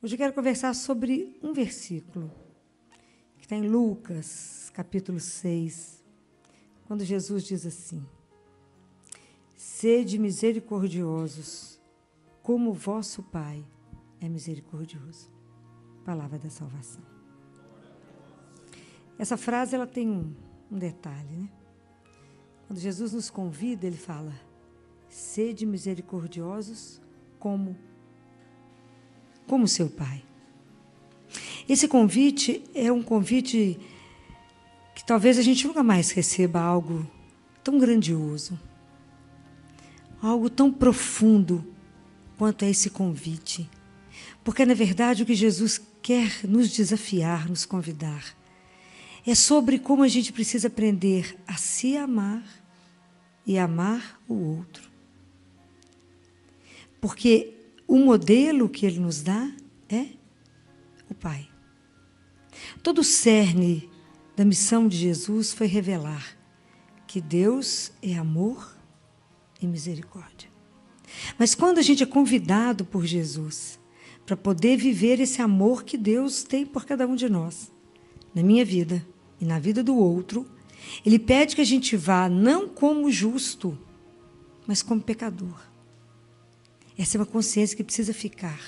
Hoje eu quero conversar sobre um versículo, que está em Lucas, capítulo 6, quando Jesus diz assim: sede misericordiosos, como vosso Pai é misericordioso. Palavra da salvação. Essa frase ela tem um detalhe, né? Quando Jesus nos convida, ele fala: sede misericordiosos como seu Pai. Esse convite é um convite que talvez a gente nunca mais receba algo tão grandioso, algo tão profundo quanto é esse convite. Porque, na verdade, o que Jesus quer nos desafiar, nos convidar, é sobre como a gente precisa aprender a se amar e amar o outro. Porque o modelo que ele nos dá é o Pai. Todo o cerne da missão de Jesus foi revelar que Deus é amor e misericórdia. Mas quando a gente é convidado por Jesus para poder viver esse amor que Deus tem por cada um de nós, na minha vida e na vida do outro, Ele pede que a gente vá não como justo, mas como pecador. Essa é uma consciência que precisa ficar.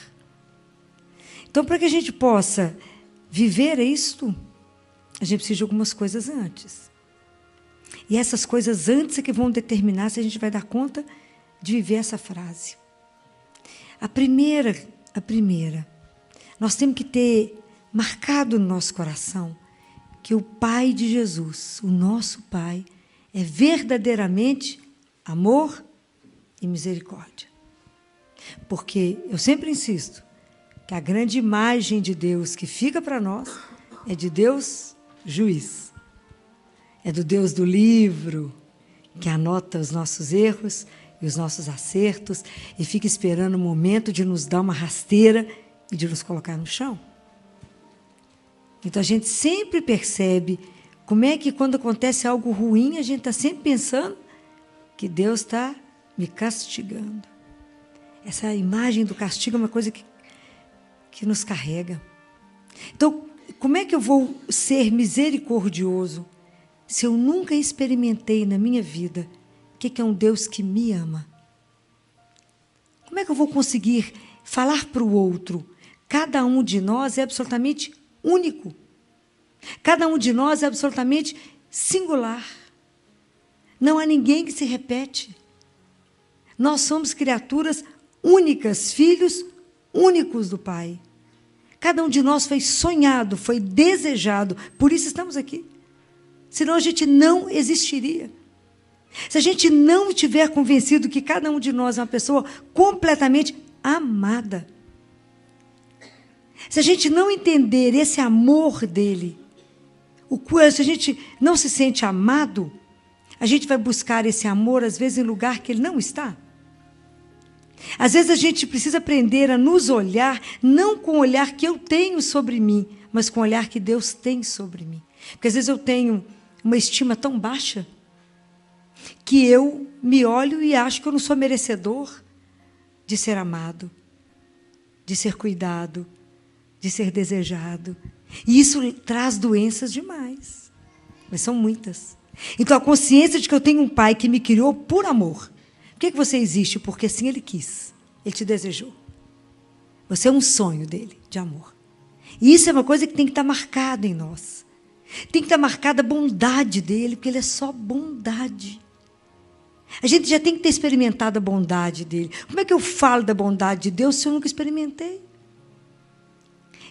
Então, para que a gente possa viver isto, a gente precisa de algumas coisas antes. E essas coisas antes é que vão determinar se a gente vai dar conta de viver essa frase. A primeira, nós temos que ter marcado no nosso coração que o Pai de Jesus, o nosso Pai, é verdadeiramente amor e misericórdia. Porque eu sempre insisto que a grande imagem de Deus que fica para nós é de Deus juiz. É do Deus do livro, que anota os nossos erros e os nossos acertos e fica esperando o momento de nos dar uma rasteira e de nos colocar no chão. Então, a gente sempre percebe como é que, quando acontece algo ruim, a gente está sempre pensando que Deus está me castigando. Essa imagem do castigo é uma coisa que nos carrega. Então, como é que eu vou ser misericordioso se eu nunca experimentei na minha vida o que é um Deus que me ama? Como é que eu vou conseguir falar para o outro? Cada um de nós é absolutamente único. Cada um de nós é absolutamente singular. Não há ninguém que se repete. Nós somos criaturas únicas, filhos únicos do Pai. Cada um de nós foi sonhado, foi desejado, por isso estamos aqui. Senão a gente não existiria. Se a gente não estiver convencido que cada um de nós é uma pessoa completamente amada, se a gente não entender esse amor dele, se a gente não se sente amado, a gente vai buscar esse amor, às vezes, em lugar que ele não está. Às vezes a gente precisa aprender a nos olhar, não com o olhar que eu tenho sobre mim, mas com o olhar que Deus tem sobre mim. Porque às vezes eu tenho uma estima tão baixa que eu me olho e acho que eu não sou merecedor de ser amado, de ser cuidado, de ser desejado. E isso traz doenças demais, mas são muitas. Então, a consciência de que eu tenho um Pai que me criou por amor. Por que você existe? Porque assim Ele quis. Ele te desejou. Você é um sonho dele, de amor. E isso é uma coisa que tem que estar marcada em nós. Tem que estar marcada a bondade dele, porque ele é só bondade. A gente já tem que ter experimentado a bondade dele. Como é que eu falo da bondade de Deus se eu nunca experimentei?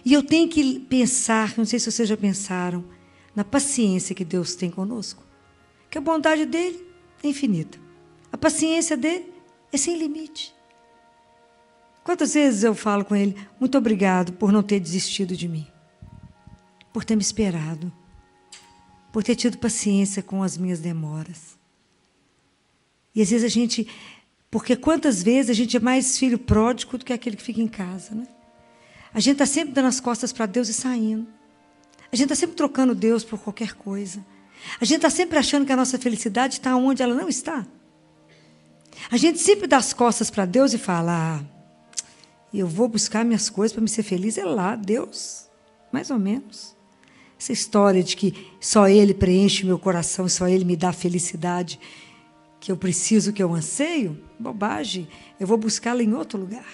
E eu tenho que pensar, não sei se vocês já pensaram, na paciência que Deus tem conosco. Que a bondade dele é infinita. A paciência dele é sem limite. Quantas vezes eu falo com ele: muito obrigado por não ter desistido de mim, por ter me esperado, por ter tido paciência com as minhas demoras. E às vezes porque quantas vezes a gente é mais filho pródigo do que aquele que fica em casa, né? A gente está sempre dando as costas para Deus e saindo. A gente está sempre trocando Deus por qualquer coisa. A gente está sempre achando que a nossa felicidade está onde ela não está. A gente sempre dá as costas para Deus e fala: e eu vou buscar minhas coisas para me ser feliz, é lá, Deus, mais ou menos. Essa história de que só Ele preenche o meu coração, só Ele me dá a felicidade que eu preciso, que eu anseio, bobagem. Eu vou buscá-la em outro lugar.